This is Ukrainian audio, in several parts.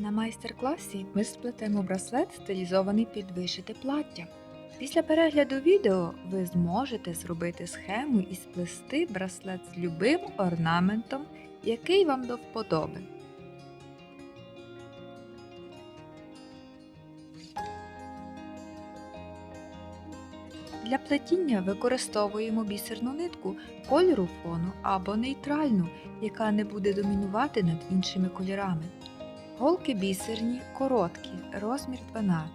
На майстер-класі ми сплетемо браслет, стилізований під вишите плаття. Після перегляду відео ви зможете зробити схему і сплести браслет з любим орнаментом, який вам до вподоби. Для плетіння використовуємо бісерну нитку кольору фону або нейтральну, яка не буде домінувати над іншими кольорами. Голки бісерні короткі, розмір 12.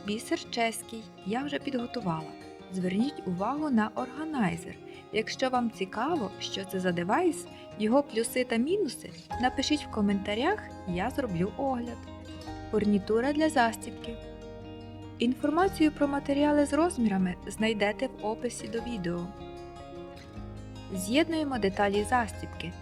Бісер чеський я вже підготувала. Зверніть увагу на органайзер. Якщо вам цікаво, що це за девайс, його плюси та мінуси, напишіть в коментарях, я зроблю огляд. Фурнітура для застібки. Інформацію про матеріали з розмірами знайдете в описі до відео. З'єднуємо деталі застібки.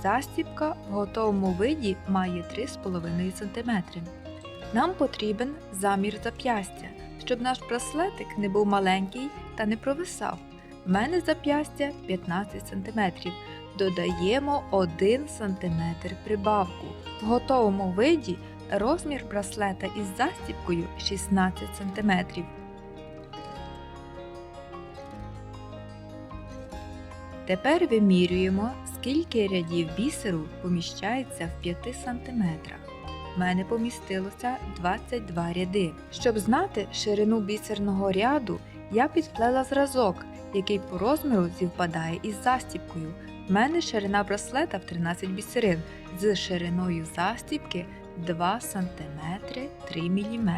Застібка в готовому виді має 3,5 см. Нам потрібен замір зап'ястя, щоб наш браслетик не був маленький та не провисав. В мене зап'ястя 15 см. Додаємо 1 см прибавку. В готовому виді розмір браслета із застібкою 16 см. Тепер вимірюємо, скільки рядів бісеру поміщається в 5 см. В мене помістилося 22 ряди. Щоб знати ширину бісерного ряду, я підплела зразок, який по розміру зівпадає із застібкою. В мене ширина браслета в 13 бісерин з шириною застібки 2 см 3 мм.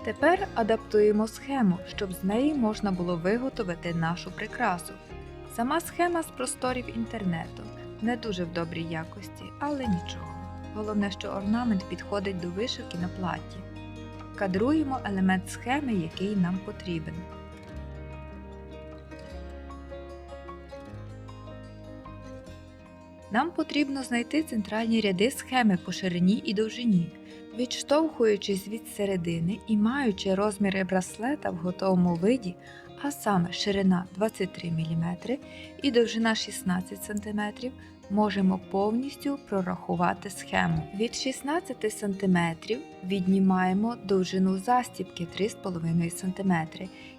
Тепер адаптуємо схему, щоб з неї можна було виготовити нашу прикрасу. Сама схема з просторів інтернету, не дуже в добрій якості, але нічого. Головне, що орнамент підходить до вишивки на платі. Кадруємо елемент схеми, який нам потрібен. Нам потрібно знайти центральні ряди схеми по ширині і довжині. Відштовхуючись від середини і маючи розміри браслета в готовому виді, а саме ширина 23 мм і довжина 16 см, можемо повністю прорахувати схему. Від 16 см віднімаємо довжину застібки 3,5 см,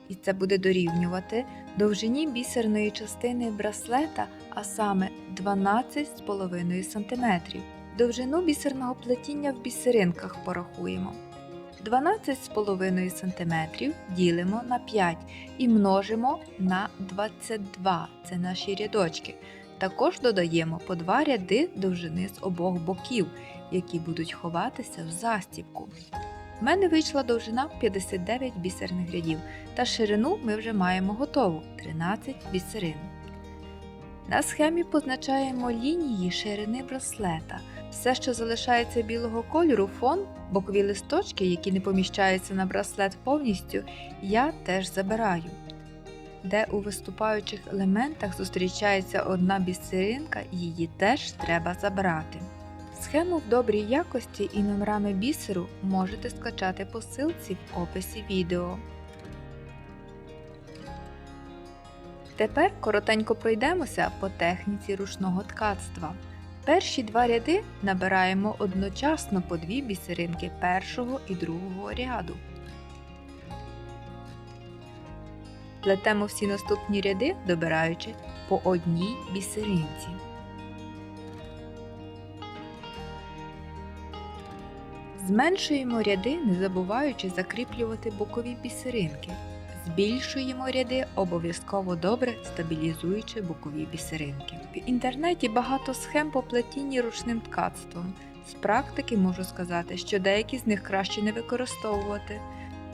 і це буде дорівнювати довжині бісерної частини браслета, а саме 12,5 см. Довжину бісерного плетіння в бісеринках порахуємо. 12,5 см ділимо на 5 і множимо на 22, це наші рядочки. Також додаємо по 2 ряди довжини з обох боків, які будуть ховатися в застібку. В мене вийшла довжина 59 бісерних рядів, та ширину ми вже маємо готову – 13 бісерин. На схемі позначаємо лінії ширини браслета. Все, що залишається білого кольору, фон, бокові листочки, які не поміщаються на браслет повністю, я теж забираю. Де у виступаючих елементах зустрічається одна бісеринка, її теж треба забрати. Схему в добрій якості і номерами бісеру можете скачати по ссылці в описі відео. Тепер коротенько пройдемося по техніці ручного ткацтва. Перші 2 ряди набираємо одночасно по 2 бісеринки першого і другого ряду. Плетемо всі наступні ряди, добираючи по одній бісеринці. Зменшуємо ряди, не забуваючи закріплювати бокові бісеринки. Збільшуємо ряди, обов'язково добре стабілізуючи бокові бісеринки. В інтернеті багато схем по плетінні ручним ткацтвом. З практики можу сказати, що деякі з них краще не використовувати.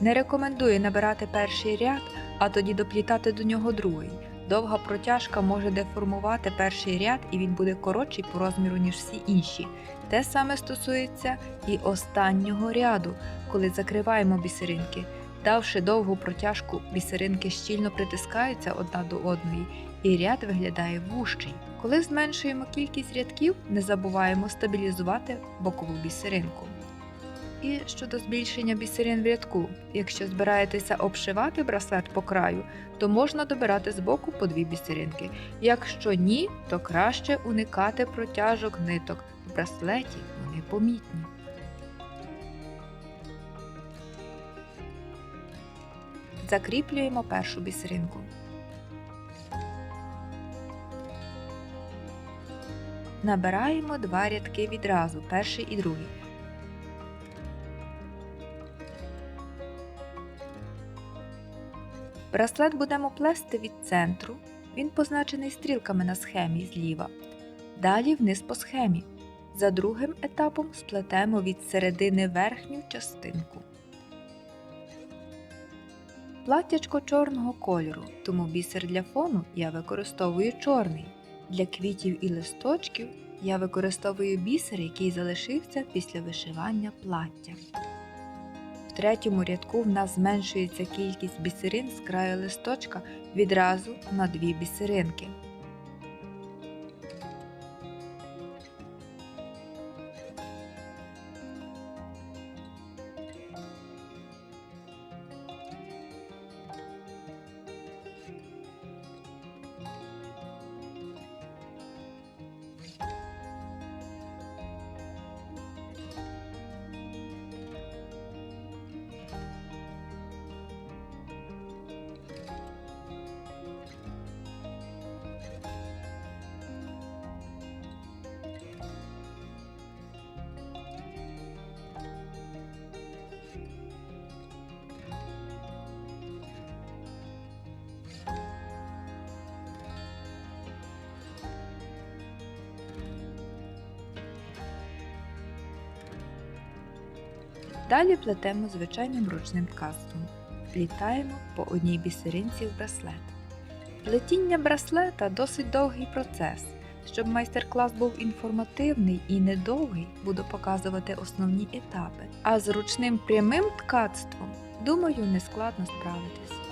Не рекомендую набирати перший ряд, а тоді доплітати до нього другий. Довга протяжка може деформувати перший ряд і він буде коротший по розміру, ніж всі інші. Те саме стосується і останнього ряду, коли закриваємо бісеринки. Давши довгу протяжку, бісеринки щільно притискаються одна до одної, і ряд виглядає вужчий. Коли зменшуємо кількість рядків, не забуваємо стабілізувати бокову бісеринку. І щодо збільшення бісерин в рядку, якщо збираєтеся обшивати браслет по краю, то можна добирати з боку по 2 бісеринки. Якщо ні, то краще уникати протяжок ниток. В браслеті вони помітні. Закріплюємо першу бісеринку. Набираємо 2 рядки відразу, перший і другий. Браслет будемо плести від центру, він позначений стрілками на схемі зліва. Далі вниз по схемі. За другим етапом сплетемо від середини верхню частинку. Платтячко чорного кольору, тому бісер для фону я використовую чорний. Для квітів і листочків я використовую бісер, який залишився після вишивання плаття. В третьому рядку в нас зменшується кількість бісерин з краю листочка відразу на 2 бісеринки. Далі плетемо звичайним ручним ткацтвом. Плітаємо по одній бісеринці в браслет. Плетіння браслета – досить довгий процес. Щоб майстер-клас був інформативний і недовгий, буду показувати основні етапи. А з ручним прямим ткацтвом, думаю, нескладно справитись.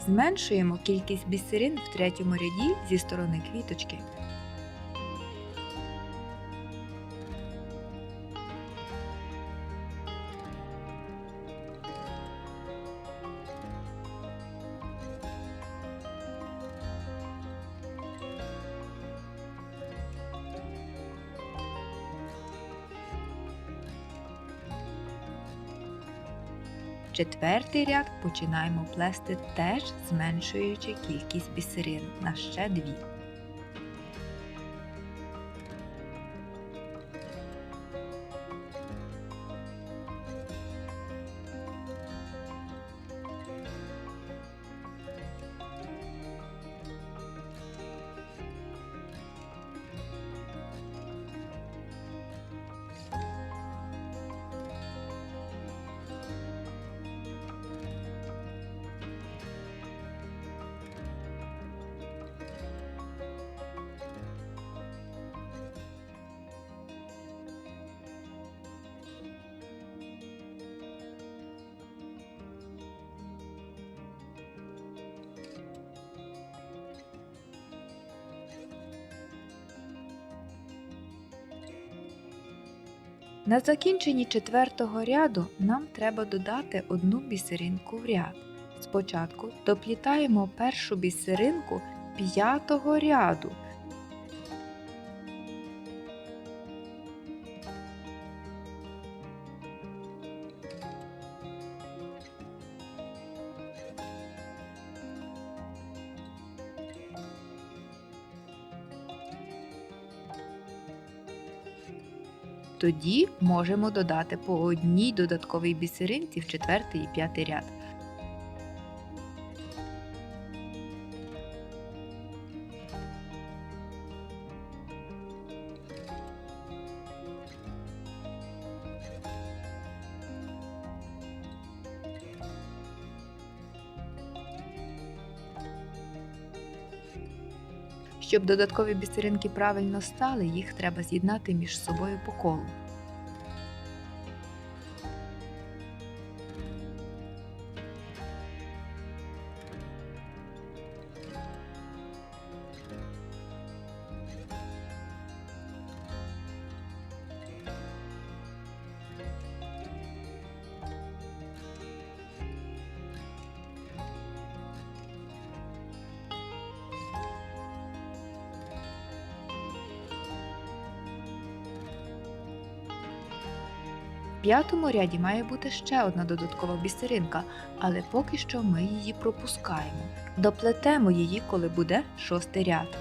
Зменшуємо кількість бісерин в третьому ряді зі сторони квіточки. Четвертий ряд починаємо плести, теж зменшуючи кількість бісерин на ще 2. На закінченні четвертого ряду нам треба додати одну бісеринку в ряд. Спочатку доплітаємо першу бісеринку 5-го ряду. Тоді можемо додати по одній додатковій бісеринці в 4-й і 5-й ряд. Щоб додаткові бісеринки правильно стали, їх треба з'єднати між собою по колу. В 5-му ряді має бути ще одна додаткова бісеринка, але поки що ми її пропускаємо. Доплетемо її, коли буде 6-й ряд.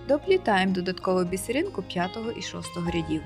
Доплітаємо додаткову бісеринку 5-го і 6-го рядів.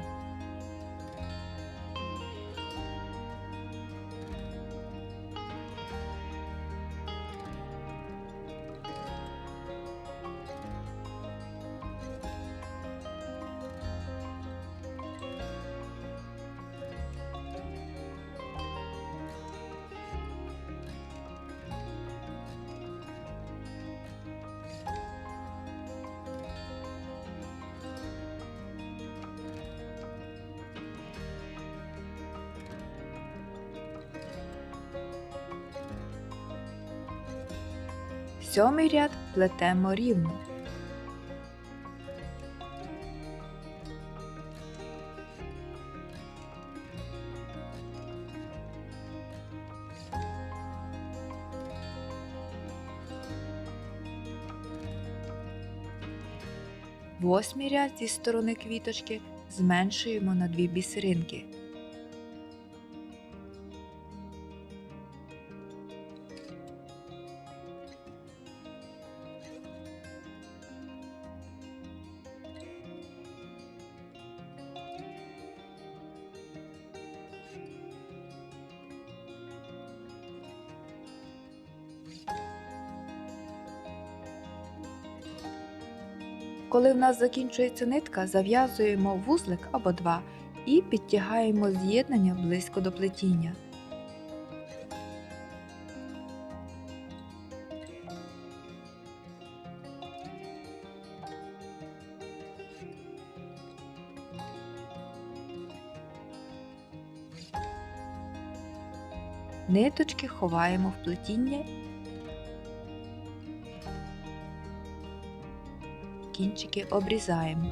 Сьомий ряд плетемо рівно. Восьмий ряд зі сторони квіточки зменшуємо на 2 бісеринки. Коли в нас закінчується нитка, зав'язуємо вузлик або 2 і підтягаємо з'єднання близько до плетіння. Ниточки ховаємо в плетіння. Кінчики обрізаємо.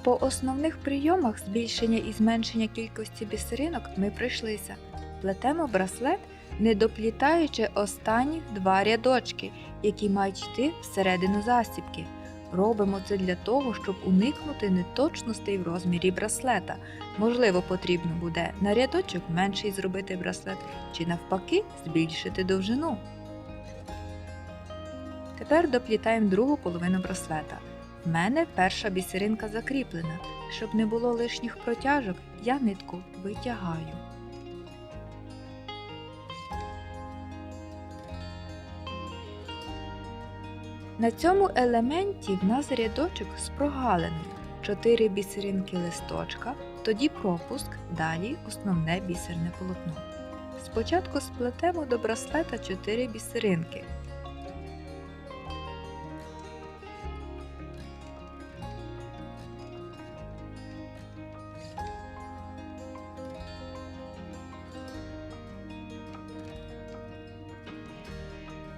По основних прийомах збільшення і зменшення кількості бісеринок ми пройшлися. Плетемо браслет, не доплітаючи останніх 2 рядочки, які мають йти всередину засібки. Робимо це для того, щоб уникнути неточностей в розмірі браслета. Можливо, потрібно буде на рядочок менший зробити браслет, чи навпаки збільшити довжину. Тепер доплітаємо другу половину браслета. В мене перша бісеринка закріплена. Щоб не було лишніх протяжок, я нитку витягаю. На цьому елементі в нас рядочок з прогалиною. 4 бісеринки листочка, тоді пропуск, далі основне бісерне полотно. Спочатку сплетемо до браслета 4 бісеринки.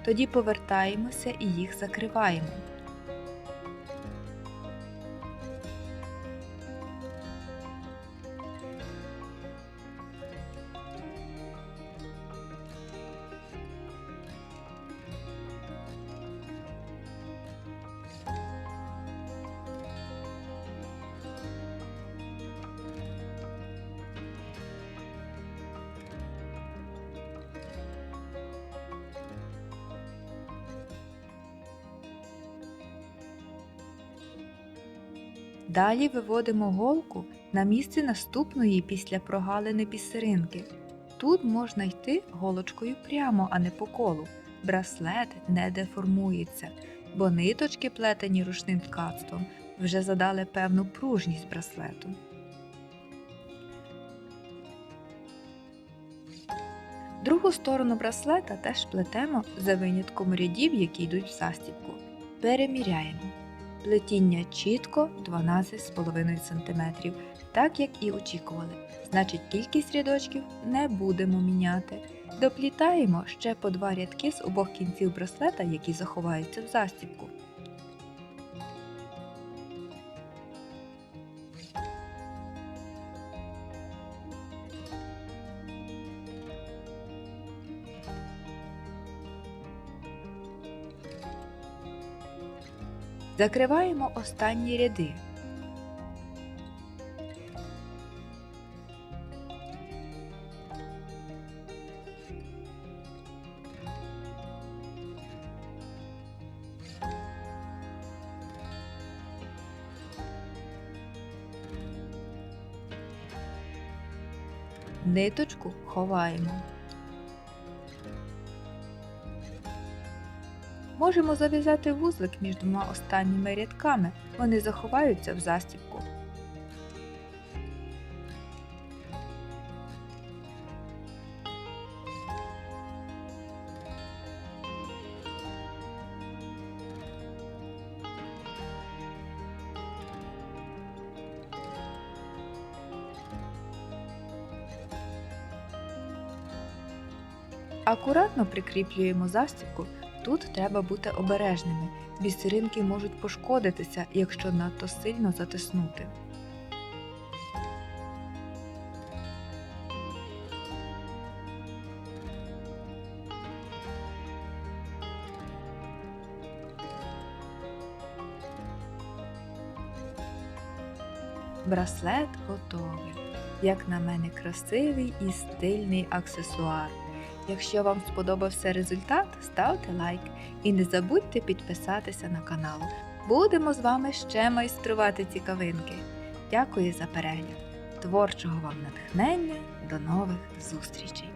Тоді повертаємося і їх закриваємо. Далі виводимо голку на місце наступної після прогалини бісеринки. Тут можна йти голочкою прямо, а не по колу. Браслет не деформується, бо ниточки, плетені ручним ткацтвом, вже задали певну пружність браслету. Другу сторону браслета теж плетемо за винятком рядів, які йдуть в застібку. Переміряємо. Плетіння чітко 12,5 см, так як і очікували. Значить, кількість рядочків не будемо міняти. Доплітаємо ще по 2 рядки з обох кінців браслета, які заховаються в застібку. Закриваємо останні ряди. Ниточку ховаємо. Можемо зав'язати вузлик між двома останніми рядками, вони заховаються в застібку. Акуратно прикріплюємо застібку. Тут треба бути обережними. Бісеринки можуть пошкодитися, якщо надто сильно затиснути. Браслет готовий. Як на мене, красивий і стильний аксесуар. Якщо вам сподобався результат, ставте лайк і не забудьте підписатися на канал. Будемо з вами ще майструвати цікавинки. Дякую за перегляд. Творчого вам натхнення. До нових зустрічей!